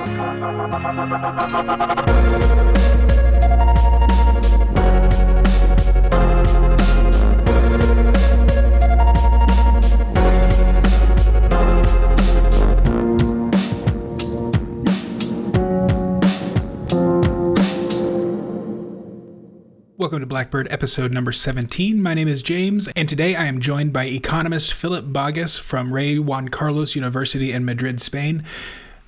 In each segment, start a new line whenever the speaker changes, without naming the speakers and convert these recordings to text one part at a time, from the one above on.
Welcome to Blackbird episode number 17. My name is James, and today I am joined by economist Philipp Bagus from Rey Juan Carlos University in Madrid, Spain.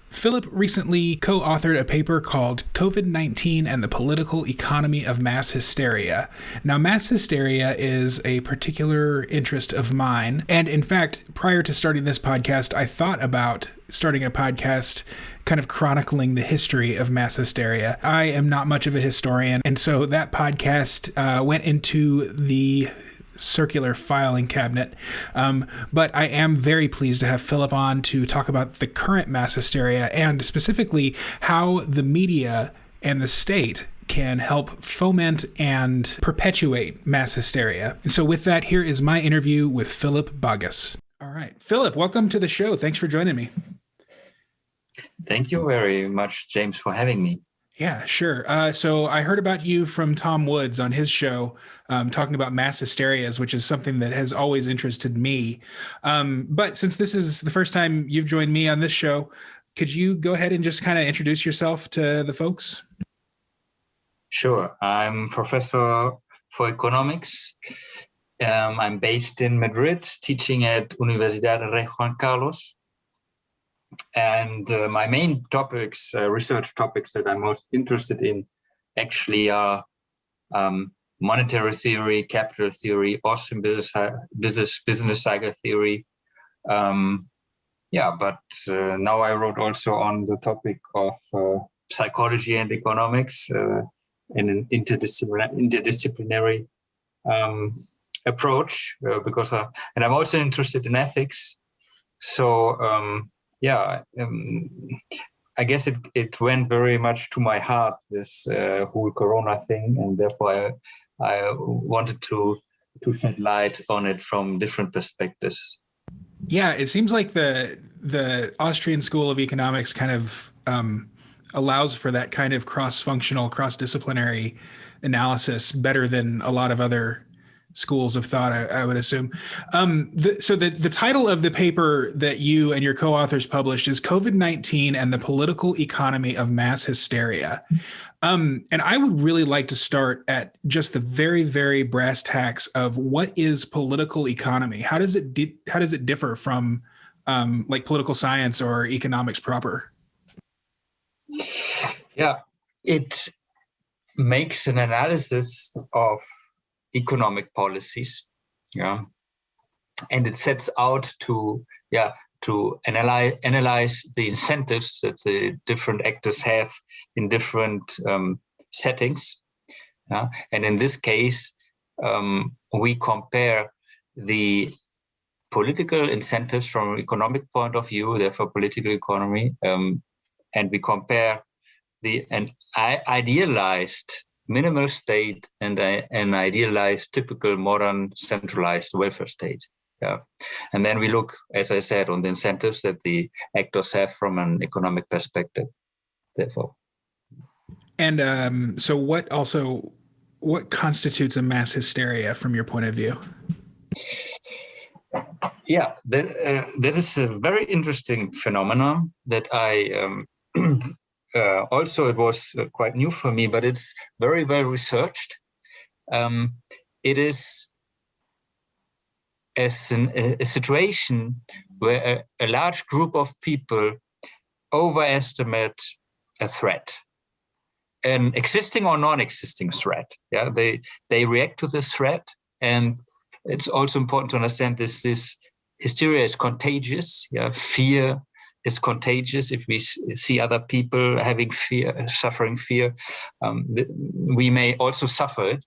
Philipp recently co-authored a paper called COVID-19 and the Political Economy of Mass Hysteria. Now, mass hysteria is a particular interest of mine, and in fact, prior to starting this podcast, I thought about starting a podcast kind of chronicling the history of mass hysteria. I am not much of a historian, and so that podcast went into the circular filing cabinet. But I am very pleased to have Philipp on to talk about the current mass hysteria and specifically how the media and the state can help foment and perpetuate mass hysteria. And so with that, here is my interview with Philipp Bagus. All right. Philipp, welcome to the show. Thanks for joining me.
Thank you very much, James, for having me.
Yeah, sure. So I heard about you from Tom Woods on his show, talking about mass hysterias, which is something that has always interested me. But since this is the first time you've joined me on this show, could you go ahead and just kind of introduce yourself to the folks?
Sure. I'm professor for economics. I'm based in Madrid, teaching at Universidad Rey Juan Carlos. And my main topics, research topics that I'm most interested in actually are monetary theory, capital theory, Austrian business cycle theory. But now I wrote also on the topic of psychology and economics in an interdisciplinary approach, because and I'm also interested in ethics. So, I guess it went very much to my heart, this whole Corona thing, and therefore I wanted to shed light on it from different perspectives.
Yeah, it seems like the Austrian School of Economics kind of allows for that kind of cross-functional, cross-disciplinary analysis better than a lot of other schools of thought, I would assume. So the title of the paper that you and your co-authors published is COVID-19 and the Political Economy of Mass Hysteria. And I would really like to start at just the very, very brass tacks of what is political economy? How does it differ from like political science or economics proper?
Yeah, it makes an analysis of economic policies, and it sets out to analyze the incentives that the different actors have in different settings, and in this case we compare the political incentives from an economic point of view, therefore political economy, and we compare an idealized minimal state and an idealized typical modern centralized welfare state. And then we look, as I said, on the incentives that the actors have from an economic perspective, therefore.
And so what constitutes a mass hysteria from your point of view?
Yeah, that is a very interesting phenomenon that I also, it was quite new for me, but it's very well researched. It is a situation where a large group of people overestimate a threat, an existing or non-existing threat. Yeah, they react to this threat, and it's also important to understand this hysteria is contagious. Yeah, fear is contagious. If we see other people having fear, suffering fear, we may also suffer it.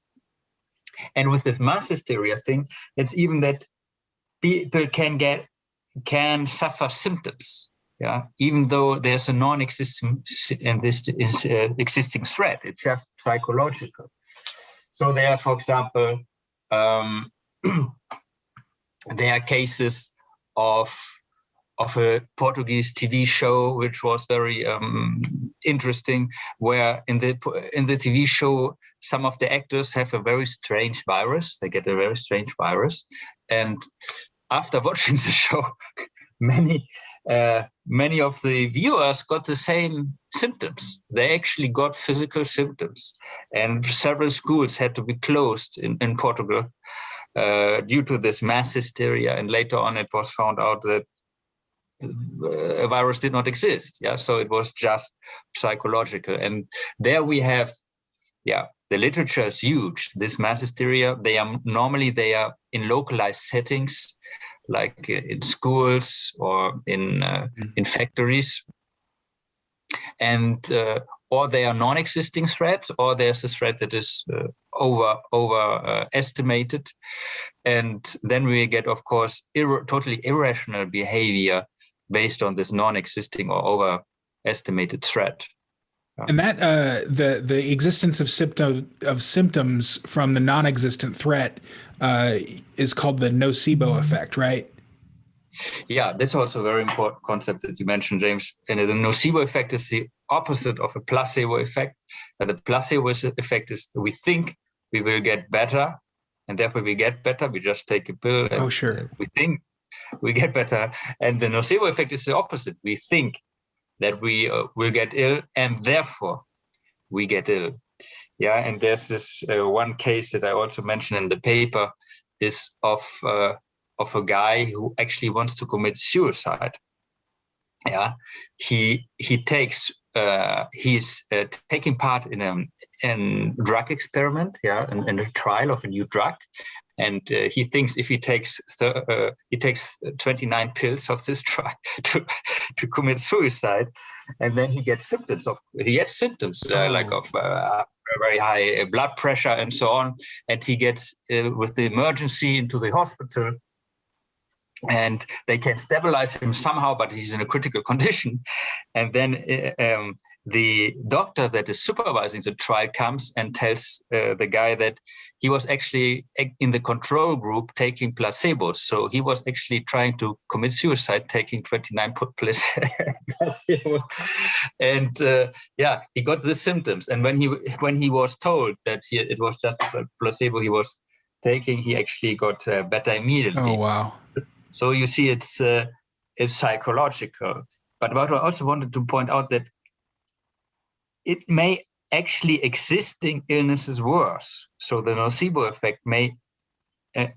And with this mass hysteria thing, it's even that people can suffer symptoms. Yeah, even though there's a non-existing and this is existing threat, it's just psychological. So there are, for example, there are cases of of a Portuguese TV show, which was very interesting, where in the TV show, some of the actors have a very strange virus. They get a very strange virus. And after watching the show, many of the viewers got the same symptoms. They actually got physical symptoms. And several schools had to be closed in Portugal due to this mass hysteria. And later on, it was found out that a virus did not exist. Yeah, so it was just psychological. And there we have, the literature is huge. This mass hysteria, they are in localized settings, like in schools or in factories, and or they are non-existing threats, or there's a threat that is overestimated, and then we get, of course, totally irrational behavior based on this non-existing or overestimated threat.
And that the existence of symptoms from the non-existent threat is called the nocebo effect, right?
Yeah, that's also a very important concept that you mentioned, James. And the nocebo effect is the opposite of a placebo effect. And the placebo effect is we think we will get better, and therefore we get better. We just take a pill and we think we get better. And the nocebo effect is the opposite. We think that we will get ill, and therefore we get ill. Yeah, and there's this one case that I also mentioned in the paper is of a guy who actually wants to commit suicide. Yeah, he's taking part in a drug experiment. Yeah, in a trial of a new drug. And he thinks if he takes 29 pills of this drug to commit suicide, and then he gets symptoms like of very high blood pressure and so on, and he gets with the emergency into the hospital, and they can stabilize him somehow, but he's in a critical condition, and then the doctor that is supervising the trial comes and tells the guy that he was actually in the control group taking placebos. So he was actually trying to commit suicide, taking 29 placebo. And he got the symptoms. And when he was told that it was just a placebo he was taking, he actually got better immediately.
Oh, wow.
So you see, it's psychological. But what I also wanted to point out that it may actually existing illnesses worse. So the nocebo effect may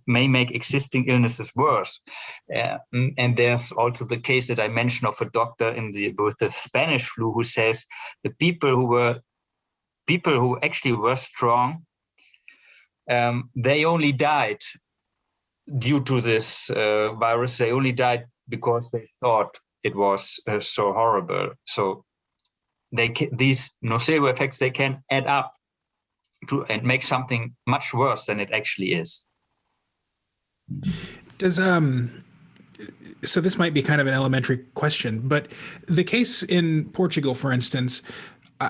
make existing illnesses worse. And there's also the case that I mentioned of a doctor with the Spanish flu who says the people who actually were strong, they only died due to this virus. They only died because they thought it was so horrible. So these nocebo effects, they can add up to and make something much worse than it actually is.
So this might be kind of an elementary question, but the case in Portugal, for instance,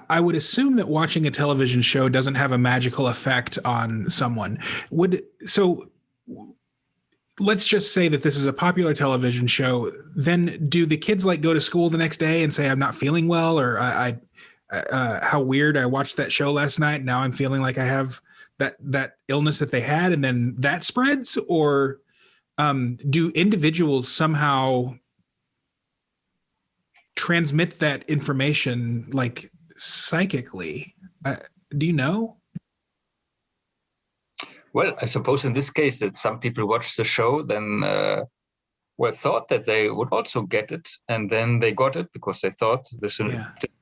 I would assume that watching a television show doesn't have a magical effect on someone. Let's just say that this is a popular television show. Then do the kids go to school the next day and say, I'm not feeling well, or how weird, I watched that show last night. Now I'm feeling like I have that illness that they had, and then that spreads? Or do individuals somehow transmit that information psychically? Do you know?
Well, I suppose in this case that some people watched the show, then thought that they would also get it, and then they got it because they thought there's a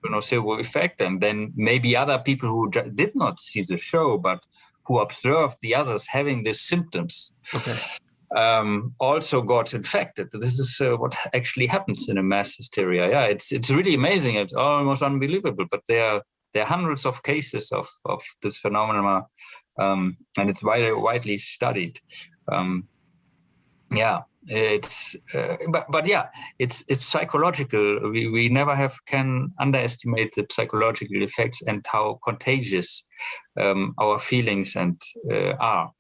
nocebo effect, and then maybe other people who did not see the show but who observed the others having these symptoms also got infected. This is what actually happens in a mass hysteria. Yeah, it's really amazing. It's almost unbelievable, but there are hundreds of cases of this phenomenon. And it's widely studied. It's psychological. We never can underestimate the psychological effects and how contagious our feelings are.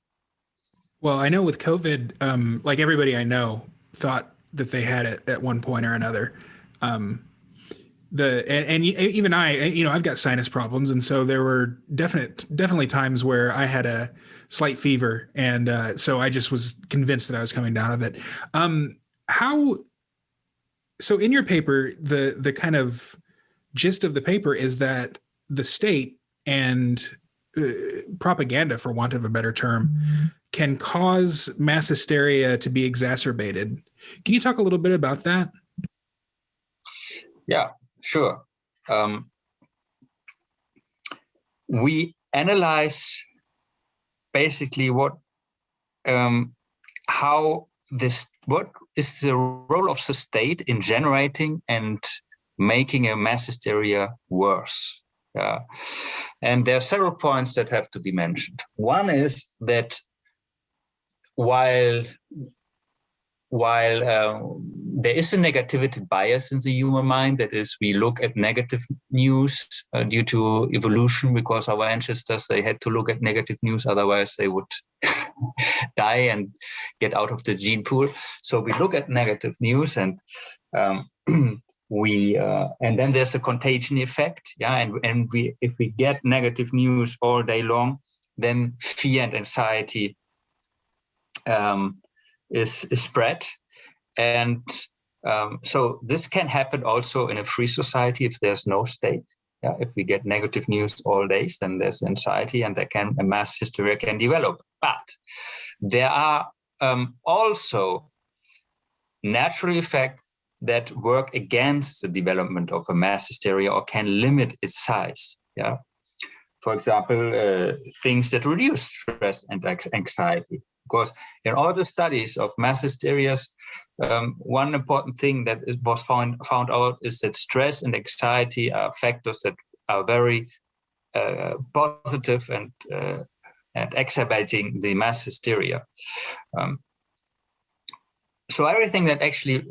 Well, I know with COVID, everybody I know thought that they had at one point or another. Even I, I've got sinus problems, and so there were definitely times where I had a slight fever, and so I just was convinced that I was coming down with it. How? So in your paper, the kind of gist of the paper is that the state and propaganda, for want of a better term, can cause mass hysteria to be exacerbated. Can you talk a little bit about that?
Yeah, sure. We analyze basically what is the role of the state in generating and making a mass hysteria worse. And there are several points that have to be mentioned. One is that while there is a negativity bias in the human mind, that is, we look at negative news due to evolution, because our ancestors, they had to look at negative news, otherwise they would die and get out of the gene pool. So we look at negative news, and and then there's a contagion effect. And if we get negative news all day long, then fear and anxiety is spread. And so this can happen also in a free society if there's no state. If we get negative news all days, then there's anxiety, and a mass hysteria can develop. But there are also natural effects that work against the development of a mass hysteria or can limit its size. For example, things that reduce stress and anxiety. Because in all the studies of mass hysterias, one important thing that was found out is that stress and anxiety are factors that are very positive and exacerbating the mass hysteria. So everything that actually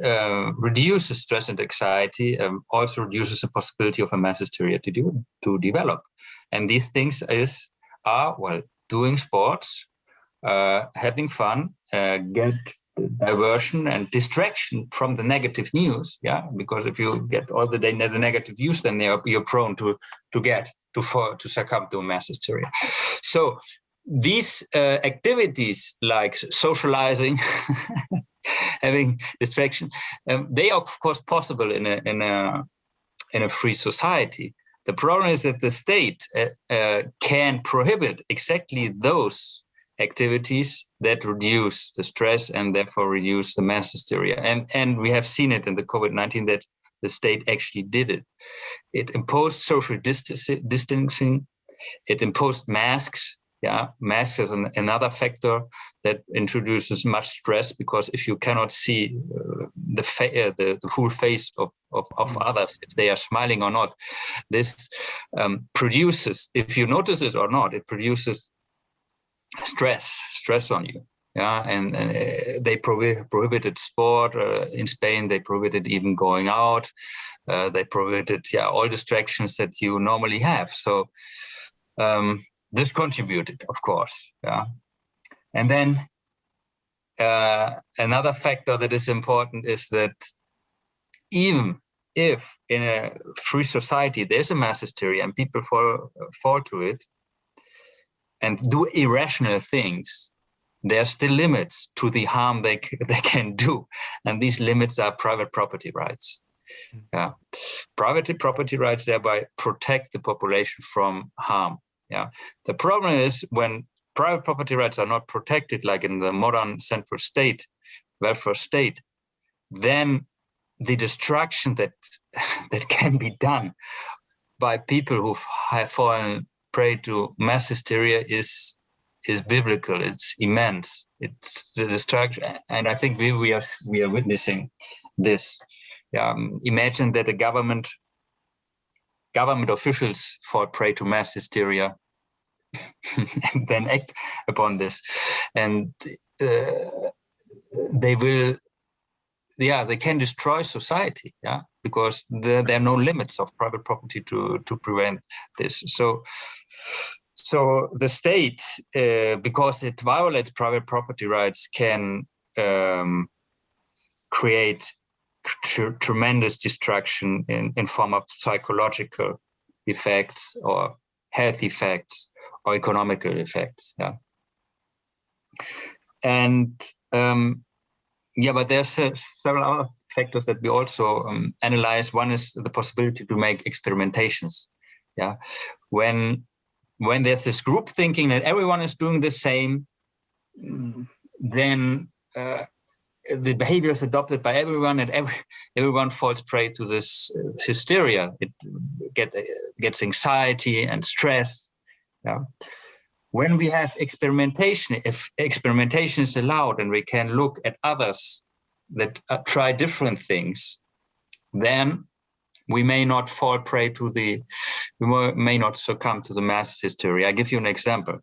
reduces stress and anxiety also reduces the possibility of a mass hysteria to develop. And these things are doing sports, having fun, get diversion and distraction from the negative news. Because if you get all the day the negative news, then you're prone to succumb to mass hysteria. So these activities like socializing, having distraction, they are of course possible in a free society. The problem is that the state can prohibit exactly those activities that reduce the stress and therefore reduce the mass hysteria. And we have seen it in the COVID-19 that the state actually did it. It imposed social distancing. It imposed masks. Masks is another factor that introduces much stress, because if you cannot see the full face of others, if they are smiling or not, this produces, if you notice it or not, it produces stress on you. And they prohibited sport in Spain. They prohibited even going out. They prohibited all distractions that you normally have. So this contributed, of course. And then another factor that is important is that even if in a free society there's a mass hysteria and people fall to it and do irrational things, there are still limits to the harm they can do. And these limits are private property rights. Private property rights thereby protect the population from harm. The problem is when private property rights are not protected, like in the modern central state, welfare state, then the destruction that can be done by people who have fallen prey to mass hysteria is biblical. It's immense. It's the destruction, and I think we are witnessing this. Imagine that a government officials fall prey to mass hysteria and then act upon this, and they will. They can destroy society. Because there are no limits of private property to prevent this. So the state, because it violates private property rights, can create tremendous destruction in form of psychological effects or health effects or economical effects. Yeah. And but there's several other factors that we also analyze. One is the possibility to make experimentations. Yeah, when there's this group thinking that everyone is doing the same, then the behavior is adopted by everyone, and everyone falls prey to this hysteria. It gets anxiety and stress. Yeah. When we have experimentation, if experimentation is allowed and we can look at others that try different things, then we may not fall prey to we may not succumb to the mass hysteria. I give you an example.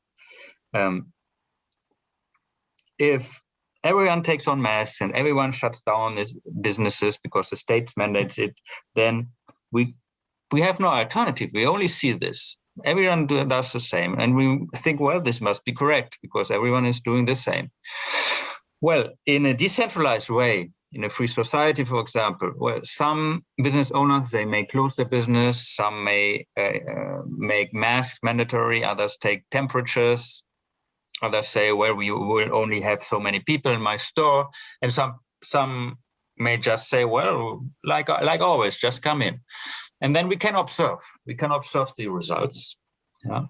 If everyone takes on masks and everyone shuts down his businesses because the state mandates it, then we have no alternative. We only see this. Everyone does the same. And we think, well, this must be correct because everyone is doing the same. Well, in a decentralized way, in a free society, for example, well, some business owners, they may close their business. Some may make masks mandatory. Others take temperatures. Others say, well, we will only have so many people in my store. And some may just say, well, like always, just come in. And then we can observe. We can observe the results. Yeah?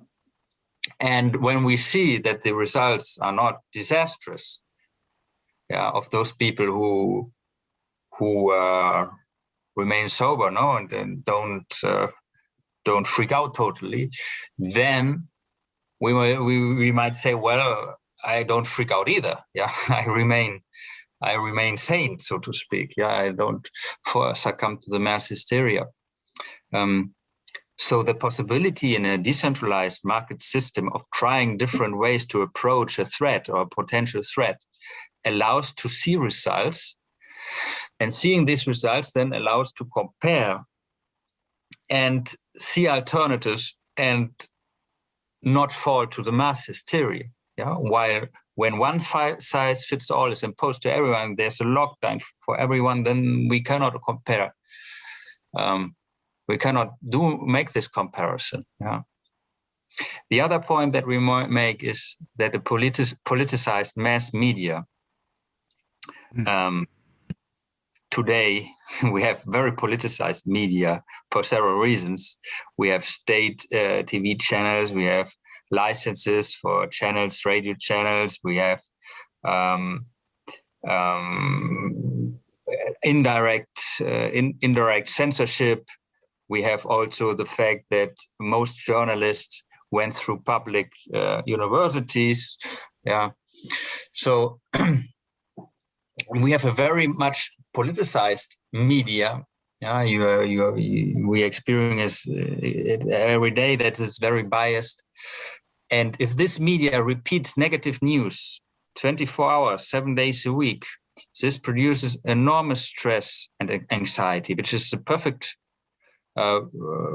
And when we see that the results are not disastrous, of those people who remain sober, and don't freak out totally, then we might say, well, I don't freak out either. Yeah, I remain sane, so to speak. Yeah, I don't succumb to the mass hysteria. So the possibility in a decentralized market system of trying different ways to approach a threat or a potential threat allows to see results, and seeing these results then allows to compare and see alternatives and not fall to the mass hysteria. Yeah, while when one size fits all is imposed to everyone, there's a lockdown for everyone, then we cannot compare. We cannot make this comparison. Yeah. The other point that we might make is that the politicized mass media, today we have very politicized media for several reasons. We have state TV channels, we have licenses for channels, radio channels, we have indirect censorship. We have also the fact that most journalists went through public universities. Yeah, so we have a very much politicized media. Yeah, we experience it every day that is very biased. And if this media repeats negative news 24 hours, 7 days a week, this produces enormous stress and anxiety, which is the perfect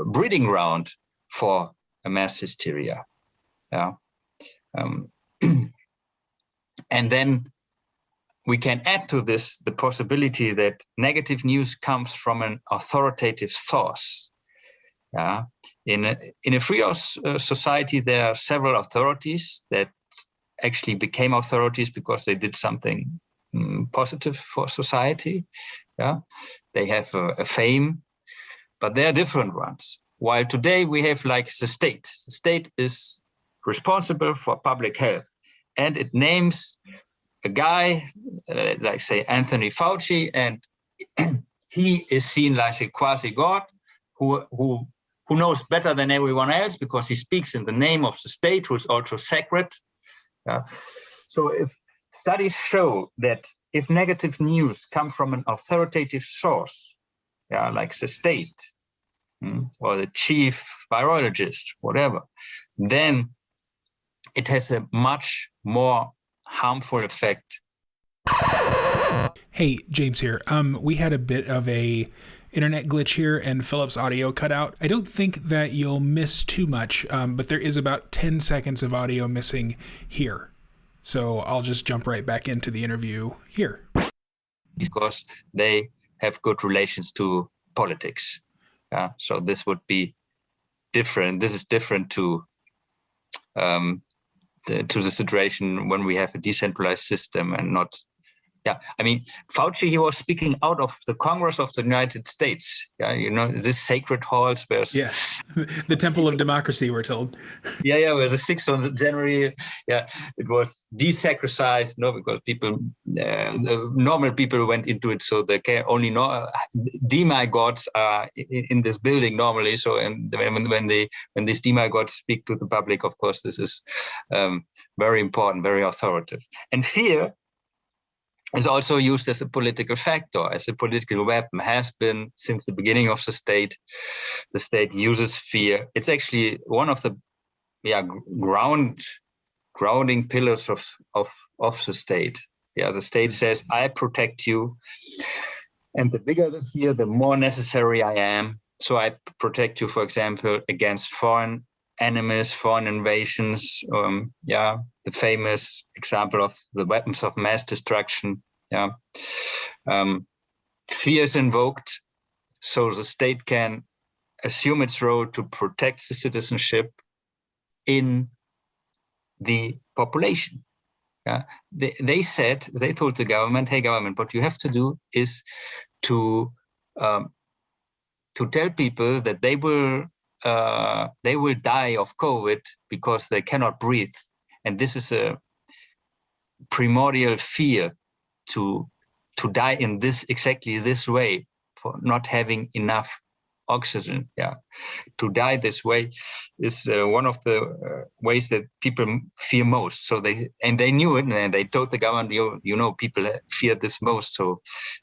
breeding ground for a mass hysteria. Yeah. And then we can add to this the possibility that negative news comes from an authoritative source. Yeah. In a free society, there are several authorities that actually became authorities because they did something positive for society. Yeah. They have a fame, but they are different ones. While today we have like the state. The state is responsible for public health, and it names a guy, like say Anthony Fauci, and he is seen like a quasi-god who knows better than everyone else because he speaks in the name of the state, who is also sacred. So if studies show that if negative news come from an authoritative source, like the state or the chief virologist, whatever, then it has a much more harmful effect.
Hey, James here. We had a bit of a internet glitch here and Philipp's audio cut out. I don't think that you'll miss too much, but there is about 10 seconds of audio missing here. So I'll just jump right back into the interview here.
because they have good relations to politics. So this would be different. This is different to the situation when we have a decentralized system and not. Yeah, I mean, Fauci, he was speaking out of the Congress of the United States. Yeah, you know, this sacred halls where
the temple of democracy, we're told.
Yeah, where the 6th of January, it was desacralized, because people, the normal people went into it, so they can only know demigods are in this building normally. So, and when these demigods speak to the public, of course, this is very important, very authoritative. And fear is also used as a political factor, as a political weapon, has been since the beginning of the state. The state uses fear. It's actually one of the grounding pillars of the state. The state says, I protect you. And the bigger the fear, the more necessary I am. So I protect you, for example, against foreign enemies, foreign invasions. The famous example of the weapons of mass destruction. Fear is invoked so the state can assume its role to protect the citizenship in the population. They told the government, hey, government, what you have to do is to tell people that they will die of COVID because they cannot breathe. And this is a primordial fear to die in exactly this way, for not having enough oxygen. To die this way is one of the ways that people fear most. So they knew it, and they told the government, people fear this most,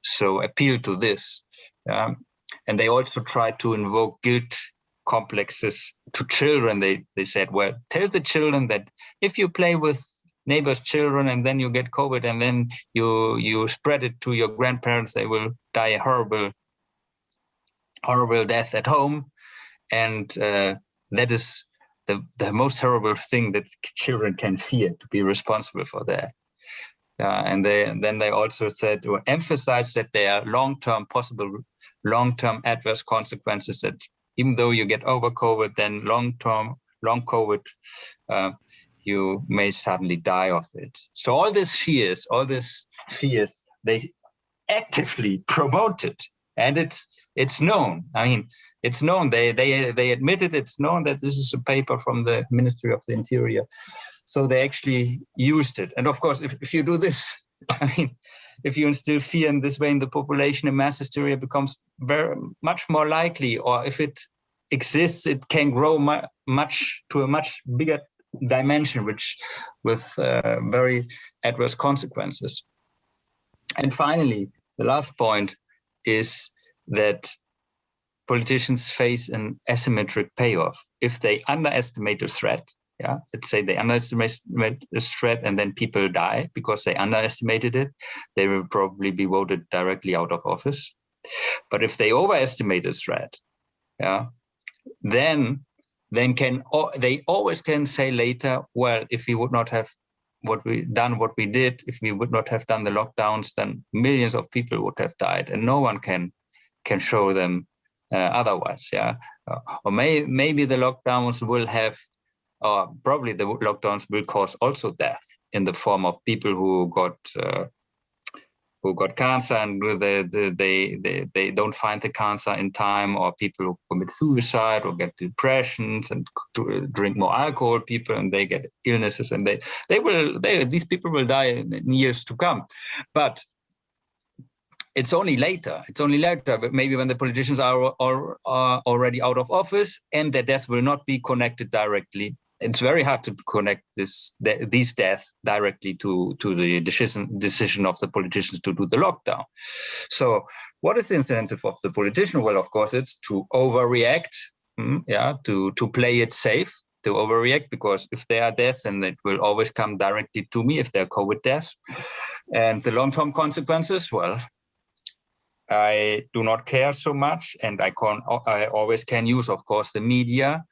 so appeal to this. And they also try to invoke guilt complexes to children. They said, well, tell the children that if you play with neighbors' children and then you get COVID and then you spread it to your grandparents, they will die a horrible death at home. And that is the most horrible thing that children can fear, to be responsible for that. And then they also said, or emphasized, that there are possible long-term adverse consequences, that even though you get over COVID, then long COVID, you may suddenly die of it. So all these fears, they actively promote it. And it's known. I mean, it's known. They admitted it's known that this is a paper from the Ministry of the Interior. So they actually used it. And of course, if you do this, I mean, if you instill fear in this way in the population, a mass hysteria becomes very much more likely. Or if it exists, it can grow to a much bigger dimension, with very adverse consequences. And finally, the last point is that politicians face an asymmetric payoff. If they underestimate a threat, let's say they underestimate the threat and then people die because they underestimated it, they will probably be voted directly out of office. But if they overestimate the threat, then they always can say later, well, if we would not have what we did, if we would not have done the lockdowns, then millions of people would have died, and no one can show them otherwise. Or maybe the lockdowns will have, probably the lockdowns will cause also death in the form of people who got cancer and they don't find the cancer in time, or people who commit suicide or get depressions and drink more alcohol, people, and they get illnesses, and these people will die in years to come. But it's only later, but maybe when the politicians are already out of office and their death will not be connected directly. It's very hard to connect these deaths directly to the decision of the politicians to do the lockdown. So what is the incentive of the politician? Well, of course, it's to overreact, to play it safe, to overreact, because if they are deaths, then it will always come directly to me if they're COVID deaths. And the long-term consequences, well, I do not care so much, and I always can use, of course, the media,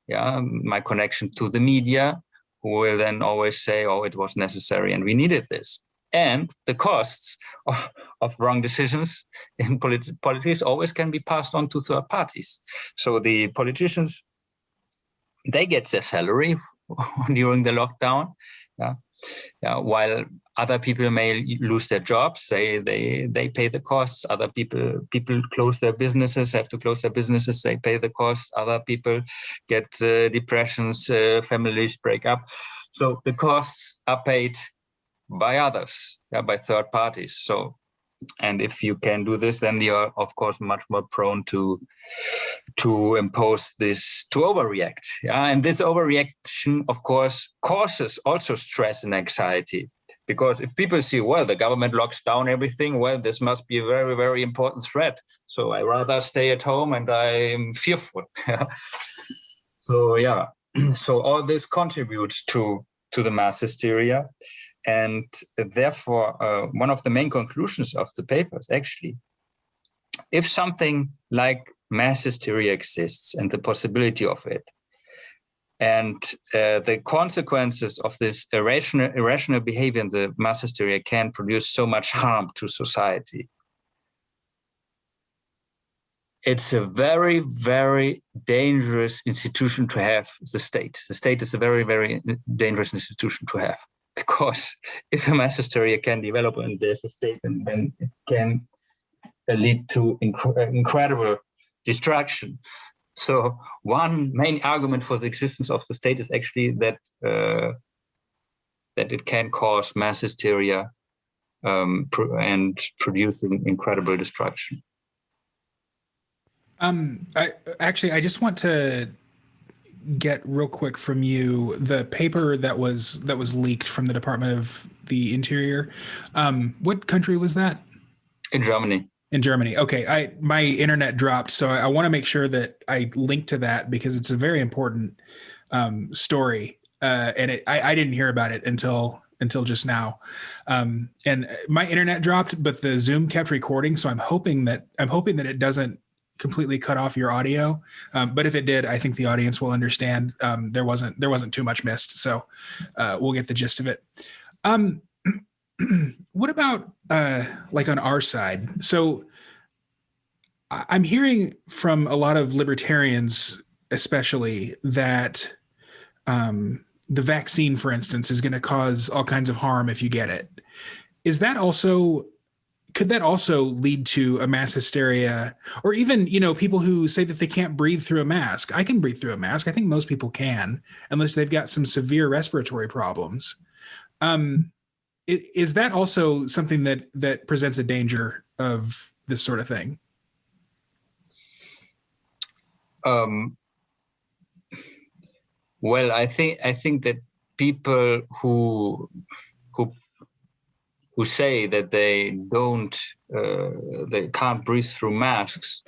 my connection to the media, who will then always say, oh, it was necessary and we needed this. And the costs of wrong decisions in politics always can be passed on to third parties. So the politicians, they get their salary during the lockdown, while other people may lose their jobs. They pay the costs. Other people close their businesses, have to close their businesses. They pay the costs. Other people get depressions. Families break up. So the costs are paid by others, by third parties. So, and if you can do this, then you're of course much more prone to impose this, to overreact. And this overreaction, of course, causes also stress and anxiety. Because if people see, well, the government locks down everything, well, this must be a very, very important threat. So I rather stay at home and I'm fearful. So so all this contributes to the mass hysteria. And therefore, one of the main conclusions of the paper is actually, if something like mass hysteria exists and the possibility of it, and the consequences of this irrational behavior in the mass hysteria can produce so much harm to society, it's a very, very dangerous institution to have, the state. The state is a very, very dangerous institution to have, because if a mass hysteria can develop and there's a state, and then it can lead to incredible destruction. So one main argument for the existence of the state is actually that it can cause mass hysteria and producing incredible destruction.
I just want to get real quick from you the paper that was leaked from the Department of the Interior. What country was that?
In Germany.
In Germany. Okay. My internet dropped, so I want to make sure that I link to that, because it's a very important story. And I didn't hear about it until just now. And my internet dropped, but the Zoom kept recording. So I'm hoping that it doesn't completely cut off your audio. But if it did, I think the audience will understand. There wasn't too much missed. So we'll get the gist of it. What about like on our side? So I'm hearing from a lot of libertarians, especially, that the vaccine, for instance, is going to cause all kinds of harm if you get it. Could that also lead to a mass hysteria, or even, people who say that they can't breathe through a mask? I can breathe through a mask. I think most people can, unless they've got some severe respiratory problems. Is that also something that presents a danger of this sort of thing?
Well, I think that people who say that they can't breathe through masks,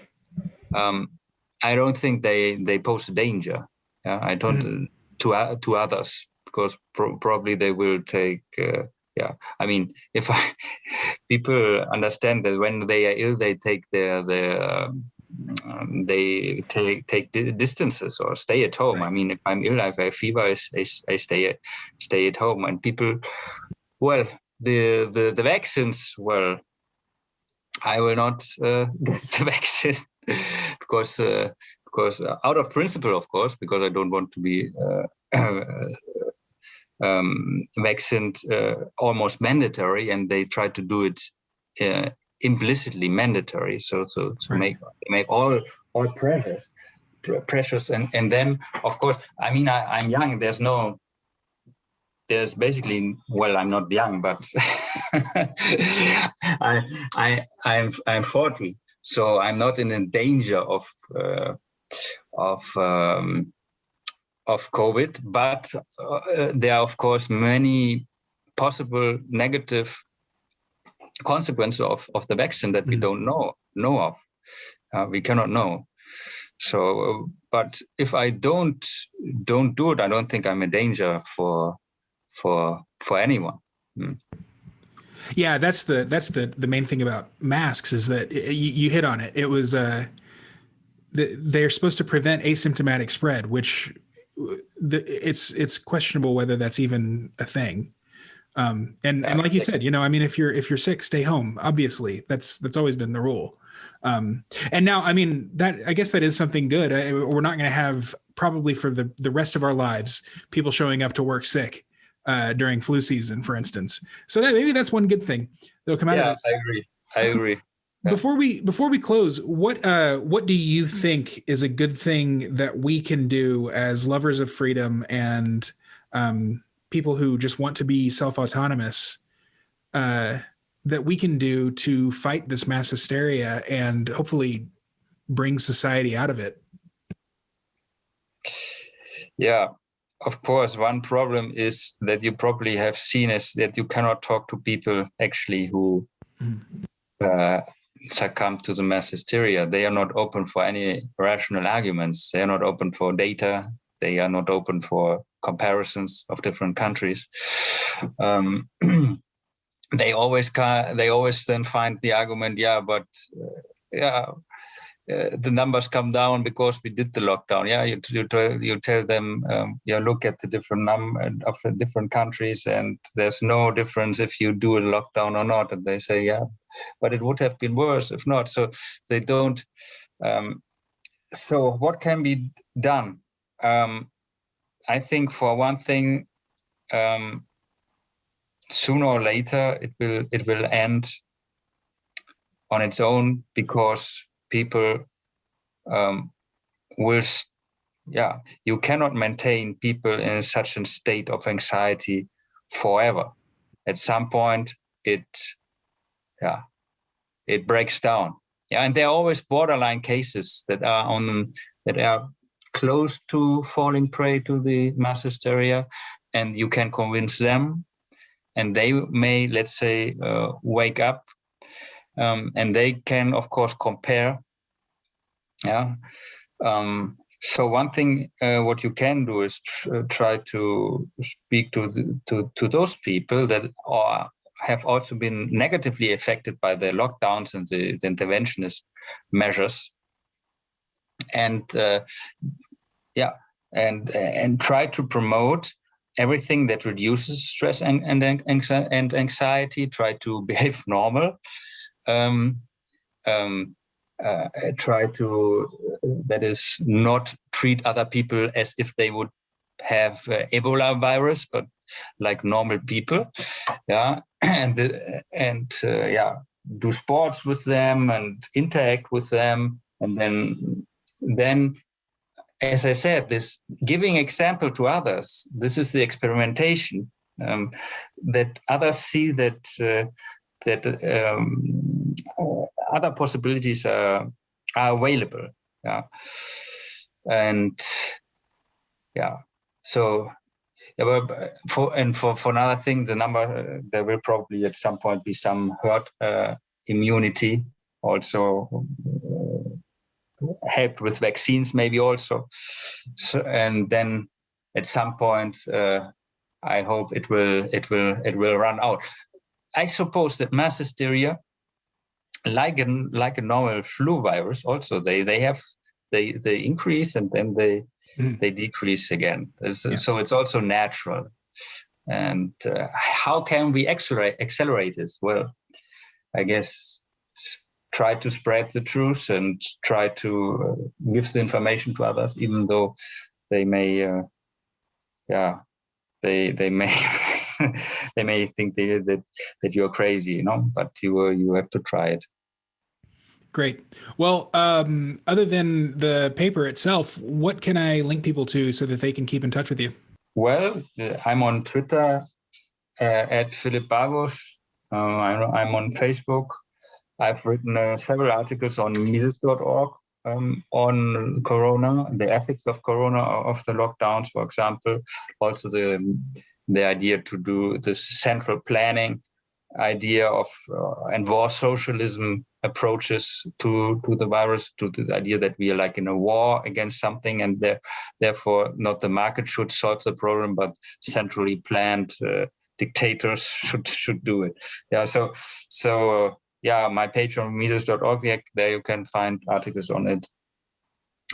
I don't think they pose a danger. I don't to others, because probably they will take. I mean, people understand that when they are ill, they take they take distances or stay at home. Right. I mean, if I'm ill, I have a fever, I stay at home. And people, well, the vaccines, well, I will not get the vaccine because out of principle, of course, because I don't want to be vaccinated almost mandatory, and they try to do it implicitly mandatory. So to make all pressures, and then of course, I mean, I'm young. There's basically, well, I'm not young, but I'm 40, so I'm not in a danger of COVID, but there are of course many possible negative consequences of the vaccine that we don't know of. We cannot know. So, but if I don't do it, I don't think I'm a danger for anyone.
Yeah, that's the main thing about masks, is that you hit on it. It was they're supposed to prevent asymptomatic spread, which it's questionable whether that's even a thing. And like you said, I mean, if you're sick, stay home. Obviously, that's always been the rule. And now, I mean, that I guess that is something good. We're not going to have probably for the rest of our lives people showing up to work sick during flu season, for instance. So maybe that's one good thing that'll come out of this.
I agree. Yeah.
Before we close, what do you think is a good thing that we can do as lovers of freedom and people who just want to be self-autonomous that we can do to fight this mass hysteria and hopefully bring society out of it?
Yeah, of course. One problem is that you probably have seen is that you cannot talk to people actually who succumb to the mass hysteria. They are not open for any rational arguments. They are not open for data. They are not open for comparisons of different countries. They always then find the argument, the numbers come down because we did the lockdown. Yeah, you tell them, look at the different of the different countries, and there's no difference if you do a lockdown or not. And they say, yeah, but it would have been worse if not. So they don't. So what can be done? I think for one thing, sooner or later it will end on its own, because people you cannot maintain people in such a state of anxiety forever. At some point it breaks down. Yeah, and there are always borderline cases that are close to falling prey to the mass hysteria, and you can convince them, and they may, let's say, wake up, and they can, of course, compare. Yeah. So one thing, what you can do is try to speak to those people that have also been negatively affected by the lockdowns and the interventionist measures, and try to promote everything that reduces stress and anxiety. Try to behave normal. Try to, that is, not treat other people as if they would have Ebola virus, but like normal people. Yeah, and do sports with them and interact with them, and then. As I said, this giving example to others, this is the experimentation, that others see that other possibilities are available. Yeah, and so for another thing, the number there will probably at some point be some herd immunity also. Helped with vaccines, maybe also. So, and then at some point, I hope it will run out. I suppose that mass hysteria, like a normal flu virus, also they increase and then they decrease again. So it's also natural. And how can we accelerate this? Well, I guess try to spread the truth and try to give the information to others, even though they may, they may, they may think that you're crazy, But you have to try it.
Great. Well, other than the paper itself, what can I link people to so that they can keep in touch with you?
Well, I'm on Twitter at Philipp Bagus. I'm on Facebook. I've written several articles on Mises.org on Corona, the ethics of Corona, of the lockdowns, for example. Also the idea to do the central planning idea of and war socialism approaches to the virus, to the idea that we are like in a war against something, and therefore not the market should solve the problem, but centrally planned dictators should do it. Yeah. So. Yeah, my page on Mises.org, there you can find articles on it.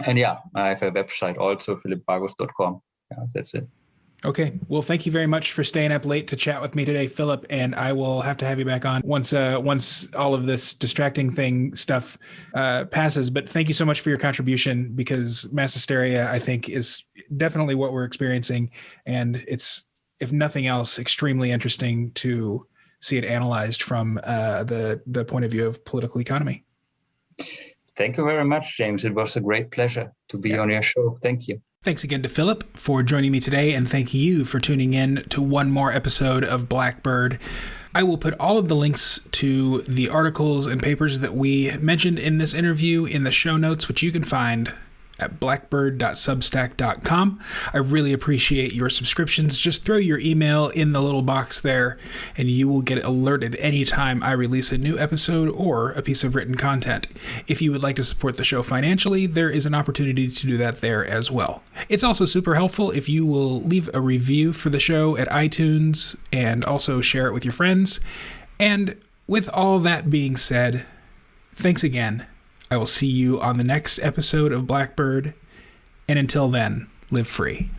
And I have a website also, philippbagus.com. Yeah, that's it.
Okay. Well, thank you very much for staying up late to chat with me today, Philip. And I will have to have you back on once all of this distracting thing stuff passes. But thank you so much for your contribution, because mass hysteria, I think, is definitely what we're experiencing, and it's, if nothing else, extremely interesting to see it analyzed from the point of view of political economy.
Thank you very much, James. It was a great pleasure to be on your show. Thank you.
Thanks again to Philip for joining me today, and thank you for tuning in to one more episode of Blackbird. I will put all of the links to the articles and papers that we mentioned in this interview in the show notes, which you can find at blackbird.substack.com. I really appreciate your subscriptions. Just throw your email in the little box there, and you will get alerted anytime I release a new episode or a piece of written content. If you would like to support the show financially, there is an opportunity to do that there as well. It's also super helpful if you will leave a review for the show at iTunes and also share it with your friends. And with all that being said, thanks again. I will see you on the next episode of Blackbird, and until then, live free.